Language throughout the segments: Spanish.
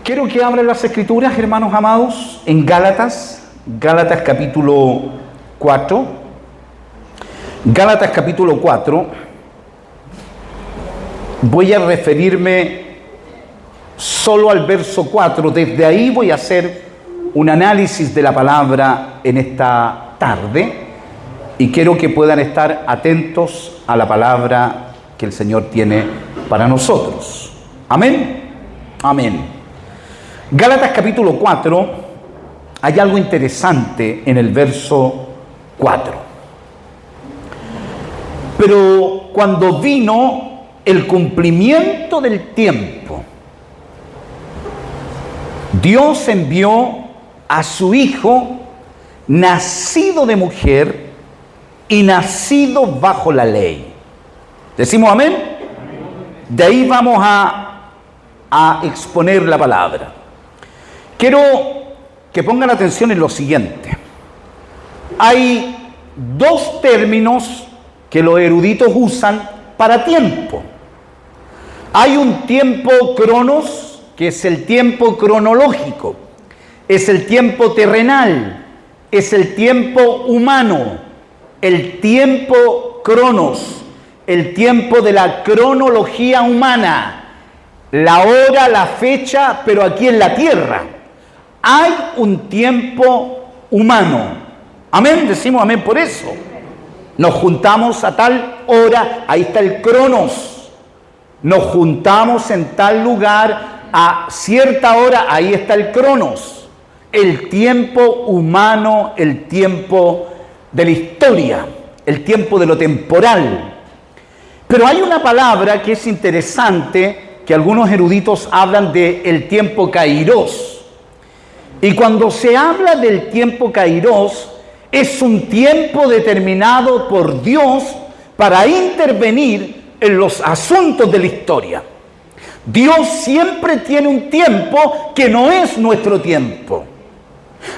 Quiero que abran las Escrituras, hermanos amados, en Gálatas capítulo 4. Gálatas capítulo 4. Voy a referirme solo al verso 4. Desde ahí voy a hacer un análisis de la palabra en esta tarde y quiero que puedan estar atentos a la palabra que el Señor tiene para nosotros. Amén. Amén. Gálatas capítulo 4, hay algo interesante en el verso 4. Pero cuando vino el cumplimiento del tiempo, Dios envió a su Hijo, nacido de mujer y nacido bajo la ley. ¿Decimos amén? De ahí vamos a exponer la palabra. Quiero que pongan atención en lo siguiente. Hay dos términos que los eruditos usan para tiempo. Hay un tiempo cronos, que es el tiempo cronológico, es el tiempo terrenal, es el tiempo humano, el tiempo cronos, el tiempo de la cronología humana, la hora, la fecha, pero aquí en la tierra. Hay un tiempo humano. Amén, decimos amén por eso. Nos juntamos a tal hora, ahí está el cronos. Nos juntamos en tal lugar a cierta hora, ahí está el cronos. El tiempo humano, el tiempo de la historia, el tiempo de lo temporal. Pero hay una palabra que es interesante, que algunos eruditos hablan de el tiempo kairos. Y cuando se habla del tiempo kairos, es un tiempo determinado por Dios para intervenir en los asuntos de la historia. Dios siempre tiene un tiempo que no es nuestro tiempo.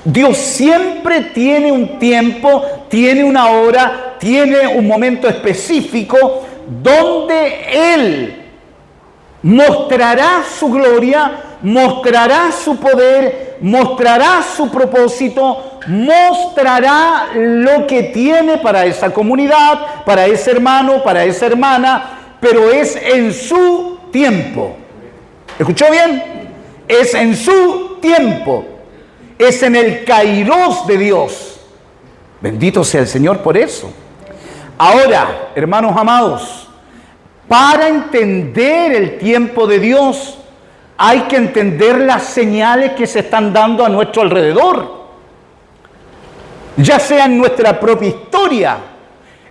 Dios siempre tiene un tiempo, tiene una hora, tiene un momento específico donde Él mostrará su gloria, mostrará su poder, mostrará su propósito, mostrará lo que tiene para esa comunidad, para ese hermano, para esa hermana, pero es en su tiempo. ¿Escuchó bien? Es en su tiempo. Es en el kairos de Dios. Bendito sea el Señor por eso. Ahora, hermanos amados, para entender el tiempo de Dios, hay que entender las señales que se están dando a nuestro alrededor. Ya sea en nuestra propia historia,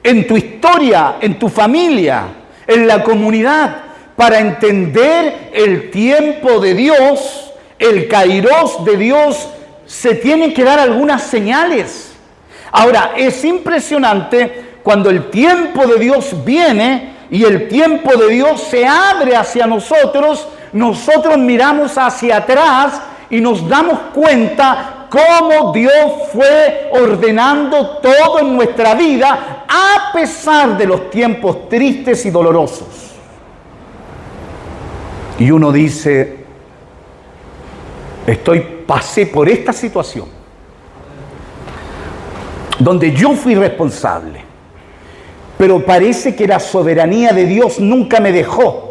en tu familia, en la comunidad. Para entender el tiempo de Dios, el kairos de Dios, se tienen que dar algunas señales. Ahora, es impresionante cuando el tiempo de Dios viene y el tiempo de Dios se abre hacia nosotros. Nosotros miramos hacia atrás y nos damos cuenta cómo Dios fue ordenando todo en nuestra vida a pesar de los tiempos tristes y dolorosos. Y uno dice, pasé por esta situación donde yo fui responsable, pero parece que la soberanía de Dios nunca me dejó.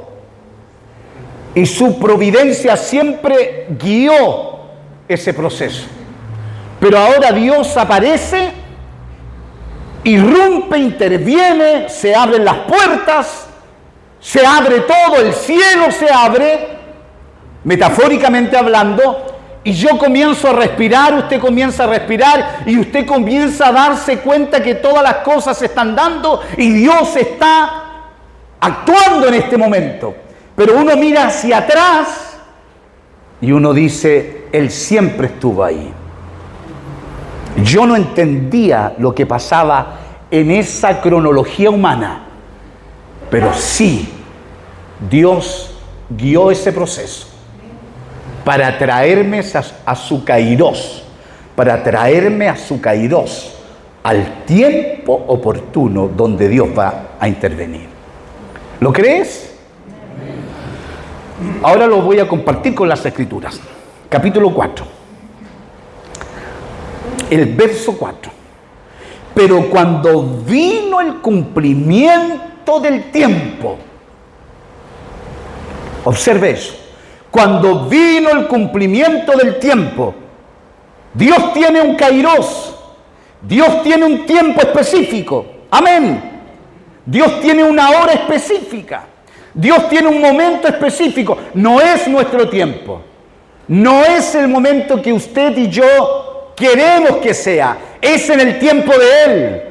Y su providencia siempre guió ese proceso. Pero ahora Dios aparece, irrumpe, interviene, se abren las puertas, se abre todo, el cielo se abre, metafóricamente hablando, y yo comienzo a respirar, usted comienza a respirar, y usted comienza a darse cuenta que todas las cosas se están dando, y Dios está actuando en este momento. Pero uno mira hacia atrás y uno dice, Él siempre estuvo ahí. Yo no entendía lo que pasaba en esa cronología humana, pero sí, Dios guió ese proceso para traerme a su kairos, al tiempo oportuno donde Dios va a intervenir. ¿Lo crees? Ahora lo voy a compartir con las Escrituras. Capítulo 4. El verso 4. Pero cuando vino el cumplimiento del tiempo, observe eso, cuando vino el cumplimiento del tiempo, Dios tiene un kairos, Dios tiene un tiempo específico, amén. Dios tiene una hora específica, Dios tiene un momento específico, no es nuestro tiempo, no es el momento que usted y yo queremos que sea, es en el tiempo de Él,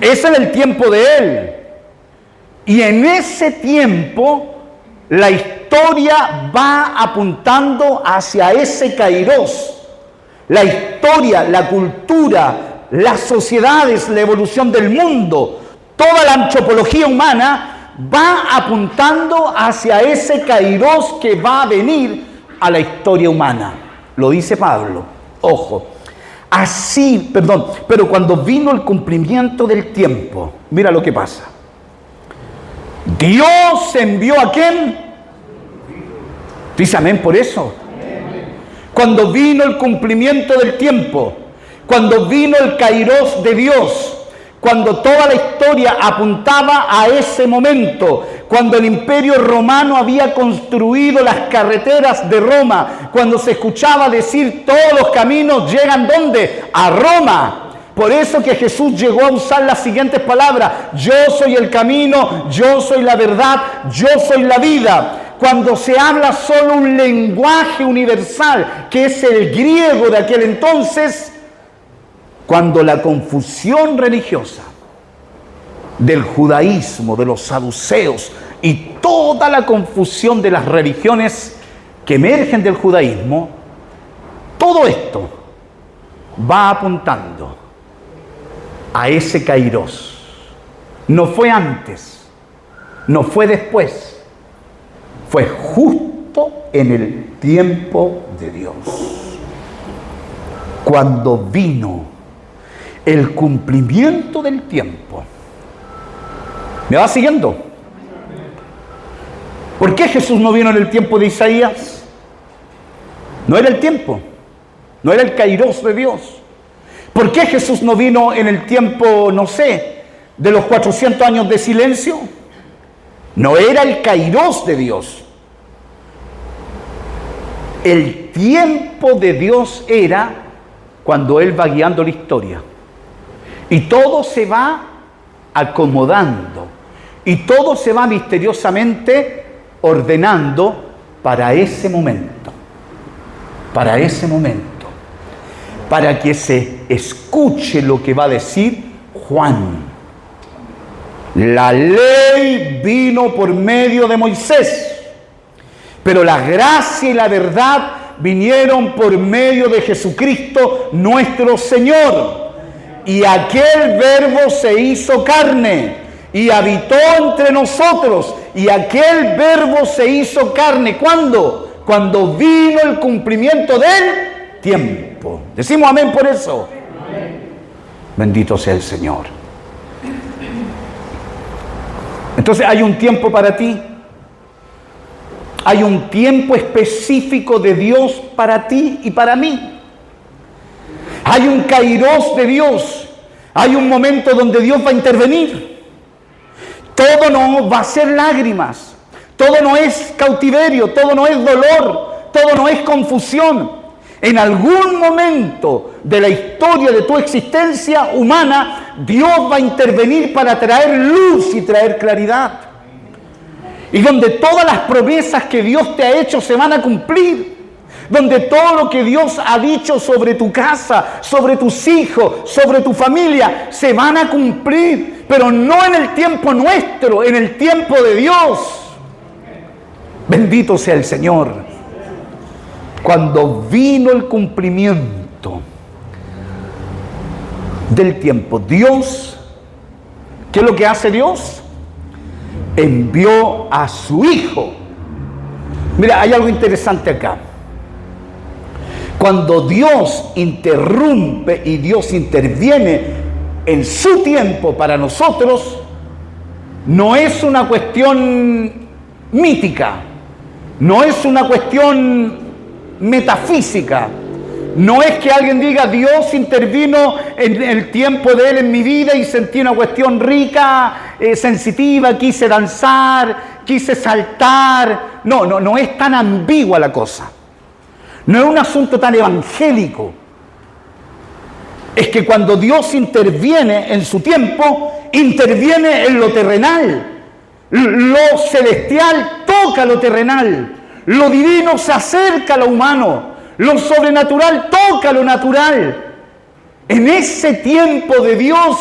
es en el tiempo de Él. Y en ese tiempo la historia va apuntando hacia ese kairos. La historia, la cultura, las sociedades, la evolución del mundo, toda la antropología humana va apuntando hacia ese kairos que va a venir a la historia humana. Lo dice Pablo. Ojo. Pero cuando vino el cumplimiento del tiempo, mira lo que pasa. Dios envió ¿a quién? Dice amén por eso. Cuando vino el cumplimiento del tiempo, cuando vino el kairos de Dios, cuando toda la historia apuntaba a ese momento, cuando el Imperio Romano había construido las carreteras de Roma, cuando se escuchaba decir todos los caminos llegan ¿dónde? A Roma. Por eso que Jesús llegó a usar las siguientes palabras: yo soy el camino, yo soy la verdad, yo soy la vida. Cuando se habla solo un lenguaje universal, que es el griego de aquel entonces, cuando la confusión religiosa del judaísmo, de los saduceos y toda la confusión de las religiones que emergen del judaísmo, todo esto va apuntando a ese kairos. No fue antes, no fue después, fue justo en el tiempo de Dios. Cuando vino el cumplimiento del tiempo. ¿Me va siguiendo? ¿Por qué Jesús no vino en el tiempo de Isaías? No era el tiempo, no era el kairos de Dios. ¿Por qué Jesús no vino en el tiempo, no sé, de los 400 años de silencio? No era el kairos de Dios. El tiempo de Dios era cuando Él va guiando la historia. Y todo se va acomodando. Y todo se va misteriosamente ordenando para ese momento. Para ese momento. Para que se escuche lo que va a decir Juan. La ley vino por medio de Moisés, pero la gracia y la verdad vinieron por medio de Jesucristo nuestro Señor. Y aquel verbo se hizo carne y habitó entre nosotros. Y aquel verbo se hizo carne. ¿Cuándo? Cuando vino el cumplimiento del tiempo. Decimos amén por eso. Amén. Bendito sea el Señor. Entonces hay un tiempo para ti. Hay un tiempo específico de Dios para ti y para mí. Hay un kairos de Dios. Hay un momento donde Dios va a intervenir. Todo no va a ser lágrimas. Todo no es cautiverio. Todo no es dolor. Todo no es confusión. En algún momento de la historia de tu existencia humana, Dios va a intervenir para traer luz y traer claridad. Y donde todas las promesas que Dios te ha hecho se van a cumplir. Donde todo lo que Dios ha dicho sobre tu casa, sobre tus hijos, sobre tu familia, se van a cumplir. Pero no en el tiempo nuestro, en el tiempo de Dios. Bendito sea el Señor. Cuando vino el cumplimiento del tiempo, Dios, ¿qué es lo que hace Dios? Envió a su Hijo. Mira, hay algo interesante acá. Cuando Dios interrumpe y Dios interviene en su tiempo para nosotros, no es una cuestión mítica, no es una cuestión metafísica. No es que alguien diga, Dios intervino en el tiempo de Él en mi vida y sentí una cuestión rica, sensitiva, quise danzar, quise saltar. No es tan ambigua la cosa. No es un asunto tan evangélico. Es que cuando Dios interviene en su tiempo, interviene en lo terrenal. Lo celestial toca lo terrenal. Lo divino se acerca a lo humano. Lo sobrenatural toca lo natural. En ese tiempo de Dios,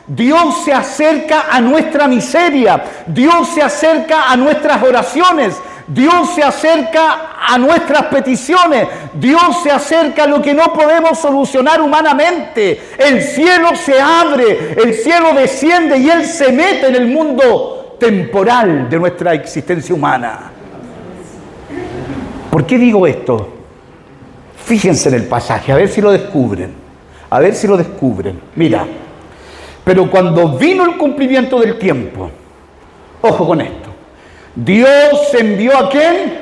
Dios se acerca a nuestra miseria. Dios se acerca a nuestras oraciones. Dios se acerca a nuestras peticiones. Dios se acerca a lo que no podemos solucionar humanamente. El cielo se abre, el cielo desciende y Él se mete en el mundo temporal de nuestra existencia humana. ¿Por qué digo esto? Fíjense en el pasaje, a ver si lo descubren. A ver si lo descubren. Mira, pero cuando vino el cumplimiento del tiempo, ojo con esto, Dios envió a ¿quién?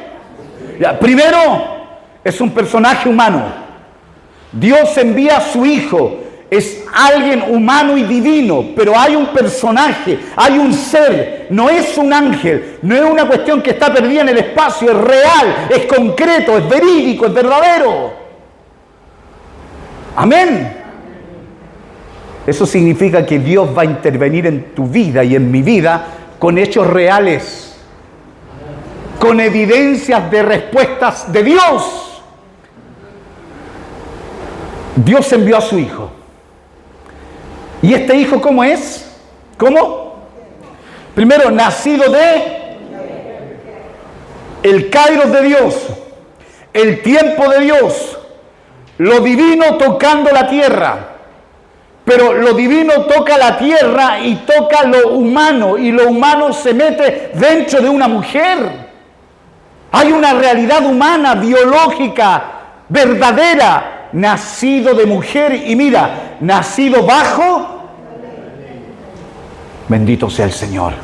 Primero, es un personaje humano. Dios envía a su Hijo. Es alguien humano y divino, pero hay un personaje, hay un ser, no es un ángel, no es una cuestión que está perdida en el espacio, es real, es concreto, es verídico, es verdadero. Amén. Eso significa que Dios va a intervenir en tu vida y en mi vida con hechos reales, con evidencias de respuestas de Dios. Dios envió a su Hijo. ¿Y este Hijo cómo es? ¿Cómo? Primero, nacido de el Kairos de Dios, el tiempo de Dios, lo divino tocando la tierra. Pero lo divino toca la tierra y toca lo humano, y lo humano se mete dentro de una mujer. Hay una realidad humana, biológica, verdadera, nacido de mujer y mira, nacido bajo. Bendito sea el Señor.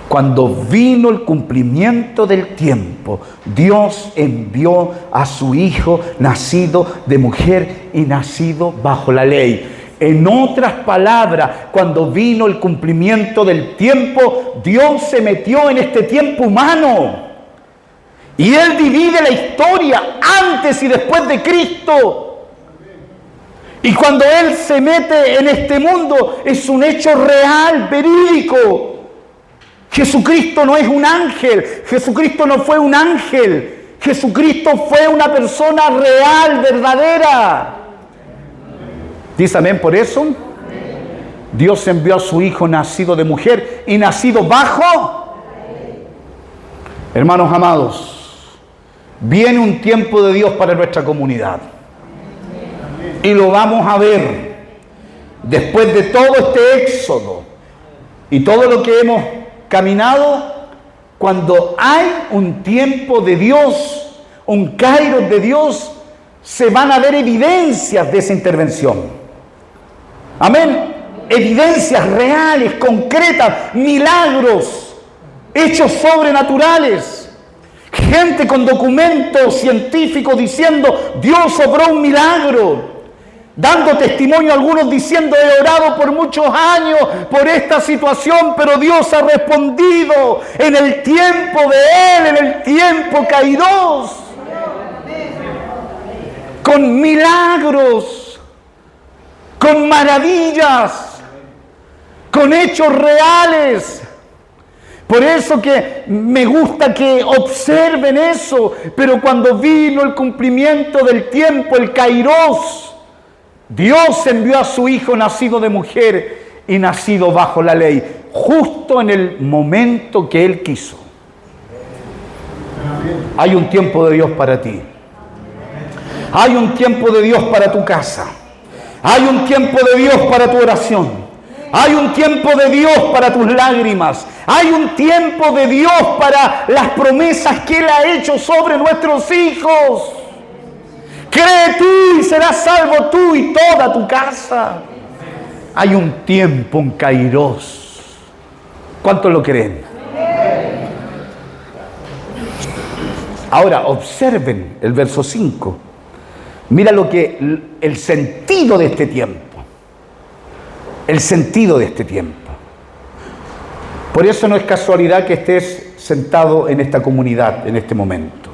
Cuando vino el cumplimiento del tiempo, Dios envió a su Hijo nacido de mujer y nacido bajo la ley. En otras palabras, cuando vino el cumplimiento del tiempo, Dios se metió en este tiempo humano. Y Él divide la historia antes y después de Cristo. Y cuando Él se mete en este mundo, es un hecho real, verídico. Jesucristo no es un ángel. Jesucristo no fue un ángel. Jesucristo fue una persona real, verdadera. ¿Dice amén por eso? Dios envió a su Hijo nacido de mujer y nacido bajo. Hermanos amados, viene un tiempo de Dios para nuestra comunidad. Y lo vamos a ver después de todo este éxodo y todo lo que hemos caminado. Cuando hay un tiempo de Dios, un kairos de Dios, se van a ver evidencias de esa intervención. Amén. Evidencias reales, concretas, milagros, hechos sobrenaturales. Gente con documentos científicos diciendo, Dios obró un milagro. Dando testimonio a algunos diciendo, he orado por muchos años por esta situación, pero Dios ha respondido en el tiempo de Él, en el tiempo kairos. Con milagros, con maravillas, con hechos reales. Por eso que me gusta que observen eso. Pero cuando vino el cumplimiento del tiempo, el kairos, Dios envió a su Hijo nacido de mujer y nacido bajo la ley, justo en el momento que Él quiso. Hay un tiempo de Dios para ti. Hay un tiempo de Dios para tu casa. Hay un tiempo de Dios para tu oración. Hay un tiempo de Dios para tus lágrimas. Hay un tiempo de Dios para las promesas que Él ha hecho sobre nuestros hijos. Cree tú y serás salvo tú y toda tu casa. Hay un tiempo, un kairos. ¿Cuántos lo creen? Ahora, observen el verso 5. Mira el sentido de este tiempo. El sentido de este tiempo. Por eso no es casualidad que estés sentado en esta comunidad en este momento.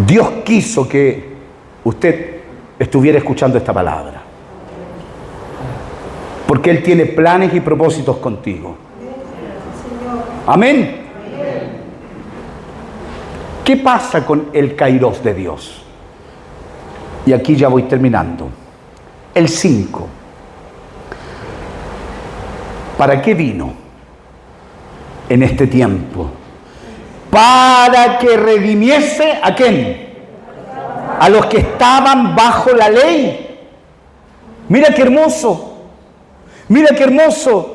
Dios quiso que usted estuviera escuchando esta palabra. Porque Él tiene planes y propósitos contigo. Amén. ¿Qué pasa con el kairos de Dios? Y aquí ya voy terminando. El 5. ¿Para qué vino en este tiempo? Para que redimiese ¿a quién? A los que estaban bajo la ley. Mira qué hermoso. Mira qué hermoso.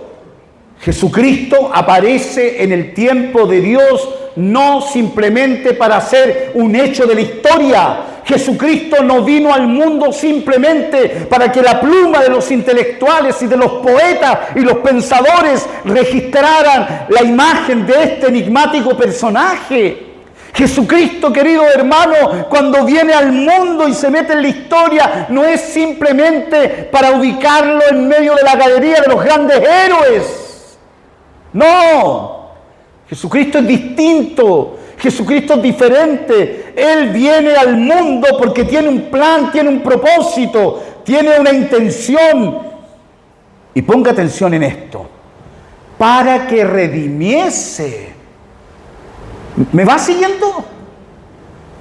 Jesucristo aparece en el tiempo de Dios no simplemente para ser un hecho de la historia. Jesucristo no vino al mundo simplemente para que la pluma de los intelectuales y de los poetas y los pensadores registraran la imagen de este enigmático personaje. Jesucristo, querido hermano, cuando viene al mundo y se mete en la historia, no es simplemente para ubicarlo en medio de la galería de los grandes héroes. No, Jesucristo es distinto, Jesucristo es diferente. Él viene al mundo porque tiene un plan, tiene un propósito, tiene una intención. Y ponga atención en esto, para que redimiese. ¿Me va siguiendo?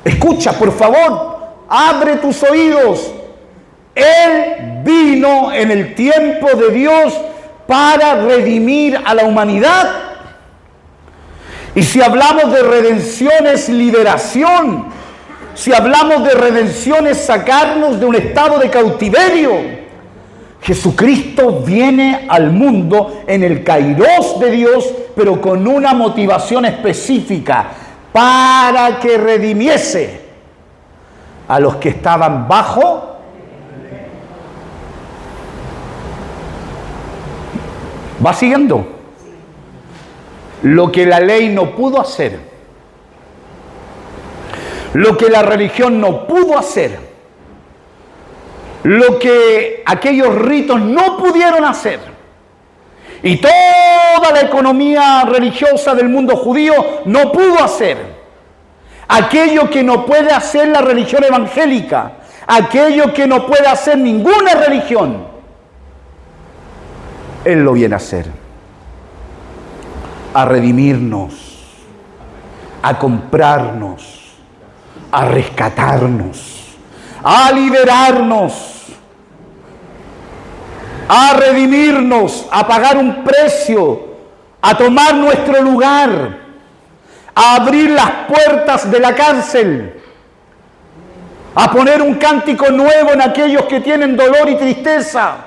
Escucha, por favor, abre tus oídos. Él vino en el tiempo de Dios para redimir a la humanidad. Y si hablamos de redención es liberación. Si hablamos de redención es sacarnos de un estado de cautiverio. Jesucristo viene al mundo en el kairos de Dios, pero con una motivación específica, para que redimiese a los que estaban bajo. ¿Va siguiendo? Lo que la ley no pudo hacer, lo que la religión no pudo hacer, lo que aquellos ritos no pudieron hacer, y toda la economía religiosa del mundo judío no pudo hacer, aquello que no puede hacer la religión evangélica, aquello que no puede hacer ninguna religión, Él lo viene a hacer, a redimirnos, a comprarnos, a rescatarnos, a liberarnos, a redimirnos, a pagar un precio, a tomar nuestro lugar, a abrir las puertas de la cárcel, a poner un cántico nuevo en aquellos que tienen dolor y tristeza.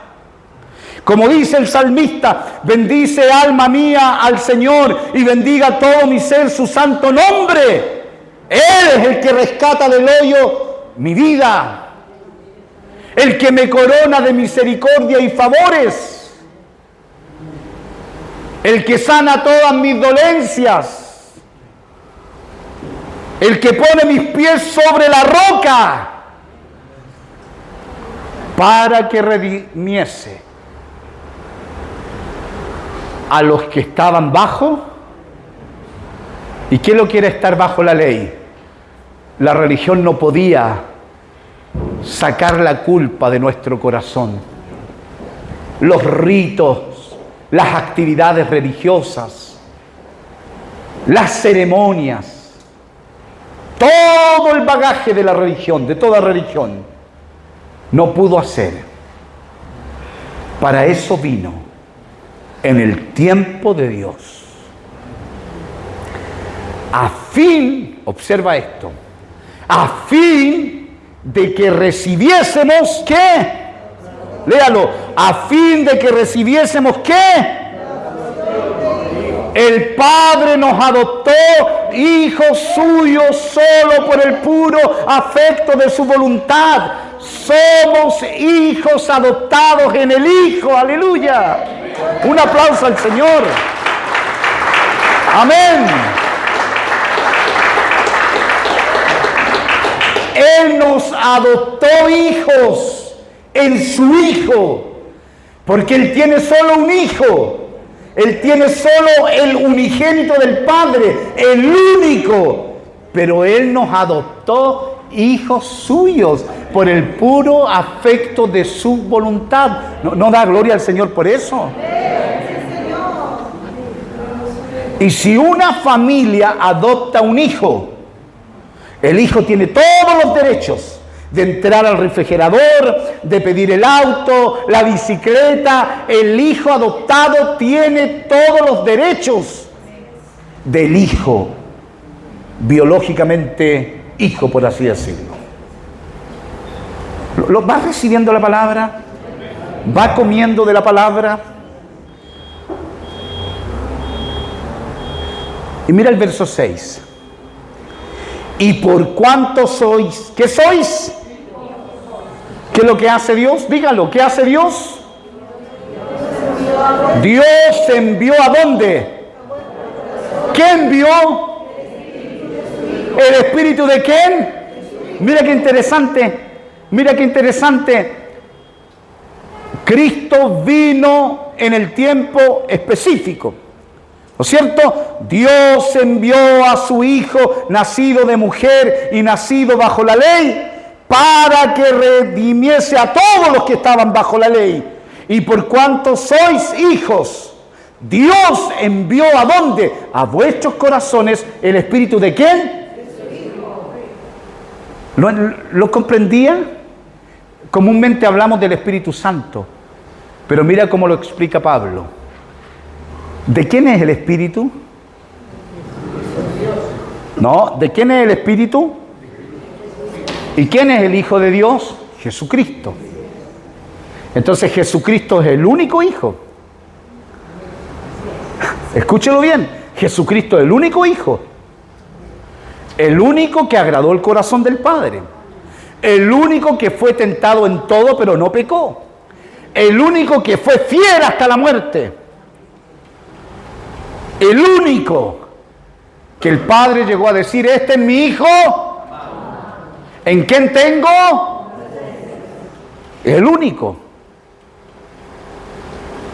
Como dice el salmista, bendice alma mía al Señor y bendiga todo mi ser su santo nombre. Él es el que rescata del hoyo mi vida, el que me corona de misericordia y favores, el que sana todas mis dolencias, el que pone mis pies sobre la roca para que redimiese a los que estaban bajo. ¿Y quién lo quiere estar bajo la ley? La religión no podía sacar la culpa de nuestro corazón. Los ritos, las actividades religiosas, las ceremonias, todo el bagaje de la religión, de toda religión, no pudo hacer. Para eso vino en el tiempo de Dios, a fin, observa esto, a fin de que recibiésemos, ¿qué? Léalo, a fin de que recibiésemos, ¿qué? El Padre nos adoptó hijos suyos solo por el puro afecto de su voluntad. Somos hijos adoptados en el Hijo, aleluya. Un aplauso al Señor. Amén. Él nos adoptó hijos en su Hijo, porque Él tiene solo un hijo. Él tiene solo el unigénito del Padre, el único. Pero Él nos adoptó hijos suyos por el puro afecto de su voluntad. ¿No da gloria al Señor por eso? Y si una familia adopta un hijo, el hijo tiene todos los derechos de entrar al refrigerador, de pedir el auto, la bicicleta. El hijo adoptado tiene todos los derechos del hijo, biológicamente hijo, por así decirlo. ¿Va recibiendo la palabra? ¿Va comiendo de la palabra? Y mira el verso 6. ¿Y por cuánto sois? ¿Qué sois? ¿Qué es lo que hace Dios? Dígalo, ¿qué hace Dios? Dios envió ¿a dónde? ¿Qué envió? ¿El Espíritu de quién? Mira qué interesante, mira qué interesante. Cristo vino en el tiempo específico, ¿no es cierto? Dios envió a su Hijo, nacido de mujer y nacido bajo la ley, para que redimiese a todos los que estaban bajo la ley. Y por cuanto sois hijos, Dios envió ¿a dónde? A vuestros corazones el Espíritu de quién. ¿Lo comprendía? Comúnmente hablamos del Espíritu Santo, pero mira cómo lo explica Pablo. ¿De quién es el Espíritu? No, ¿de quién es el Espíritu? ¿Y quién es el Hijo de Dios? Jesucristo. Entonces Jesucristo es el único Hijo. Escúchelo bien, Jesucristo es el único Hijo. El único que agradó el corazón del Padre. El único que fue tentado en todo pero no pecó. El único que fue fiel hasta la muerte. El único que el Padre llegó a decir: este es mi Hijo, ¿en quién tengo? El único.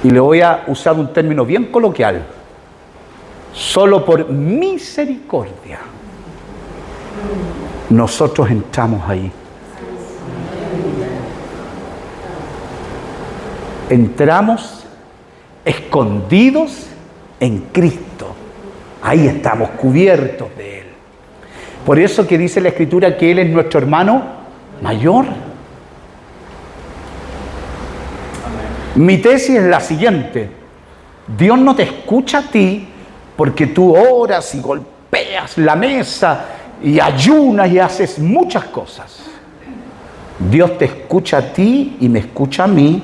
Y le voy a usar un término bien coloquial. Solo por misericordia nosotros entramos ahí. Entramos escondidos en Cristo. Ahí estamos cubiertos de Él. Por eso que dice la Escritura que Él es nuestro hermano mayor. Mi tesis es la siguiente: Dios no te escucha a ti porque tú oras y golpeas la mesa y ayunas y haces muchas cosas. Dios te escucha a ti y me escucha a mí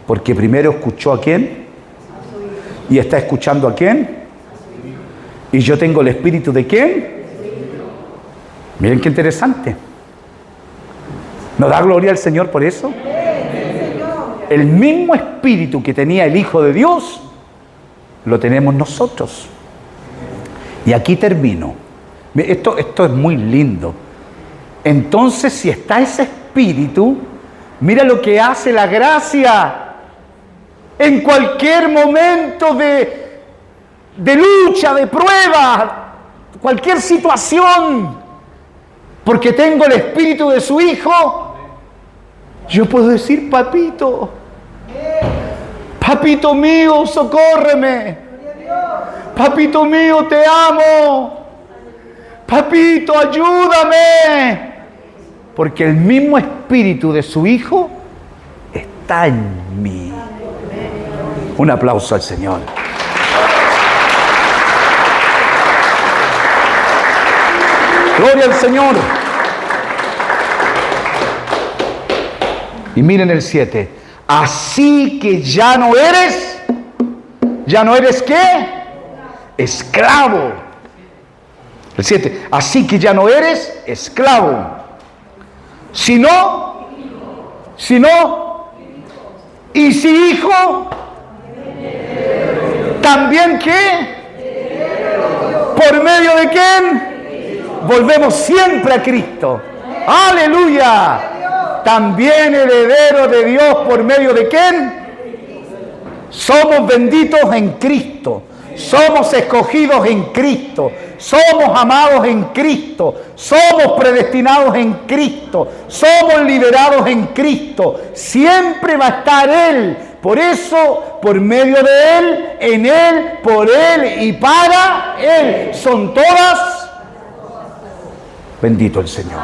porque primero escuchó ¿a quién? ¿Y está escuchando a quién? ¿Y yo tengo el Espíritu de quién? Miren qué interesante. ¿No da gloria al Señor por eso? El mismo Espíritu que tenía el Hijo de Dios, lo tenemos nosotros. Y aquí termino. Esto es muy lindo. Entonces, si está ese Espíritu, mira lo que hace la gracia. En cualquier momento de lucha, de prueba, cualquier situación, porque tengo el Espíritu de su Hijo, yo puedo decir: papito, papito mío, socórreme. Papito mío, te amo. Papito, ayúdame. Porque el mismo Espíritu de su Hijo está en mí. Un aplauso al Señor. Gloria al Señor. Y miren el 7. Así que ya no eres ¿qué? Esclavo. El 7. Así que ya no eres esclavo, sino, y si hijo, también ¿qué? ¿Por medio de quién? Volvemos siempre a Cristo. ¡Aleluya! También heredero de Dios, ¿por medio de quién? Somos benditos en Cristo. Somos escogidos en Cristo. Somos amados en Cristo. Somos predestinados en Cristo. Somos liberados en Cristo. Siempre va a estar Él. Por eso, por medio de Él, en Él, por Él y para Él. Son todas. Bendito el Señor.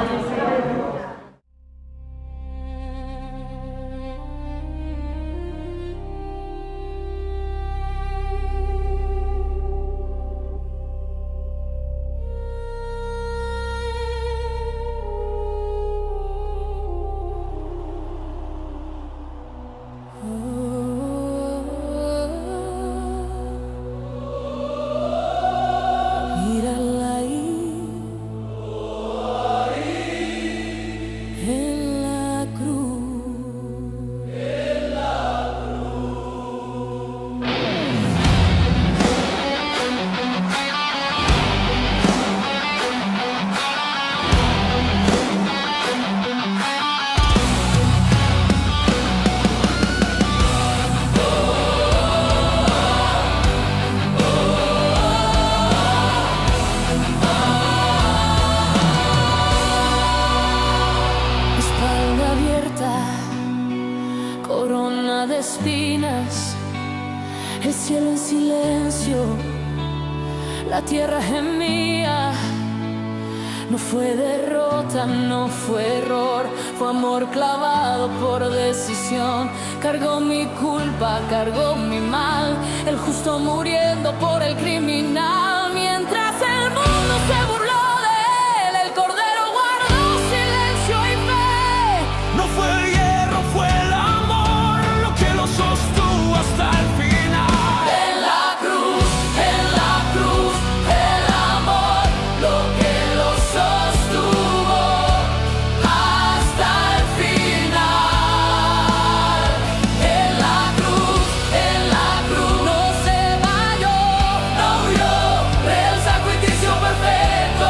El cielo en silencio, la tierra gemía. No fue derrota, no fue error, fue amor clavado por decisión. Cargó mi culpa, cargó mi mal, el justo muriendo por el criminal. Mientras el mundo se burló de él, el cordero guardó silencio y fe. No fue el hierro, fue el amor lo que lo sostuvo hasta el final. En la cruz, el amor lo que lo sostuvo hasta el final. En la cruz no se vayó, no huyó, el sacrificio perfecto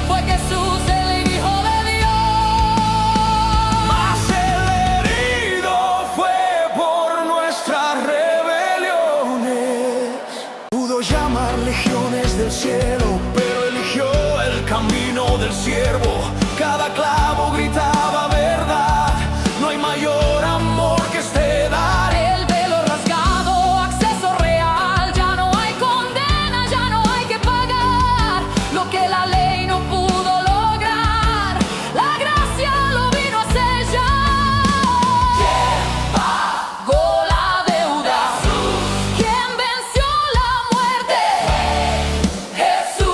fue Jesús, el Hijo de Dios. Mas el herido fue por nuestras rebeliones. Pudo llamar legiones del cielo, pero eligió el camino del siervo. Cada clavo gritaba verdad, no hay mayor amor que este dar. El velo rasgado, acceso real, ya no hay condena, ya no hay que pagar lo que la ley no pudo lograr. La gracia lo vino a sellar. ¿Quién pagó la deuda? Jesús. ¿Quién venció la muerte? Jesús.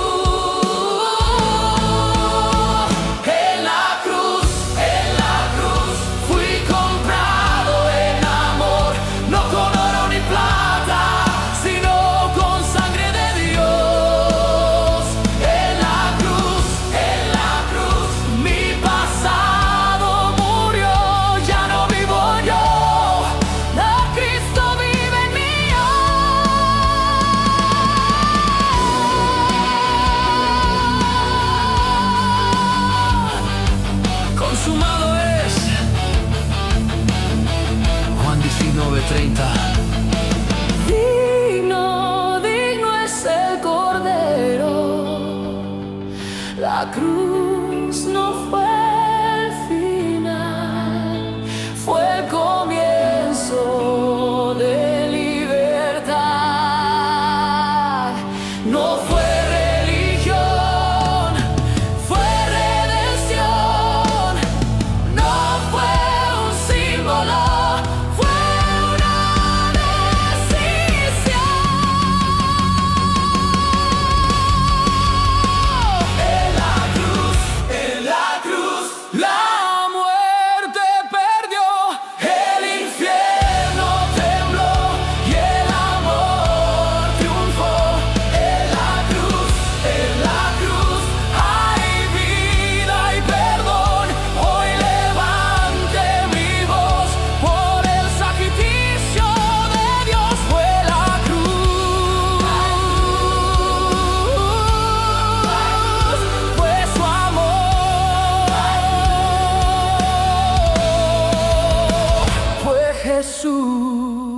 Señor.